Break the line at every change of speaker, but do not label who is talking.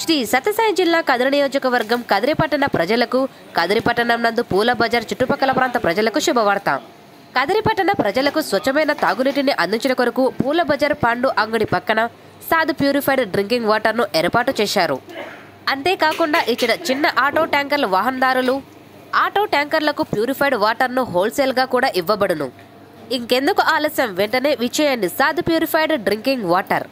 శ్రీ సత్యసాయి జిల్లా కదిరి నియోజకవర్గం కదిరి పట్టణ ప్రజలకు, కదిరి పట్టణం నందు పూల బజార్ చుట్టుపక్కల ప్రాంత ప్రజలకు శుభవార్త. కదిరి పట్టణ ప్రజలకు స్వచ్ఛమైన తాగునీటిని అందించిన కొరకు పూల బజార్ పాండు అంగడి పక్కన సాధు ప్యూరిఫైడ్ డ్రింకింగ్ వాటర్ను ఏర్పాటు చేశారు. అంతేకాకుండా ఇచ్చిన చిన్న ఆటో ట్యాంకర్ల వాహనదారులు ఆటో ట్యాంకర్లకు ప్యూరిఫైడ్ వాటర్ను హోల్సేల్గా కూడా ఇవ్వబడును. ఇంకెందుకు ఆలస్యం, వెంటనే విచ్చేయండి సాధు ప్యూరిఫైడ్ డ్రింకింగ్ వాటర్.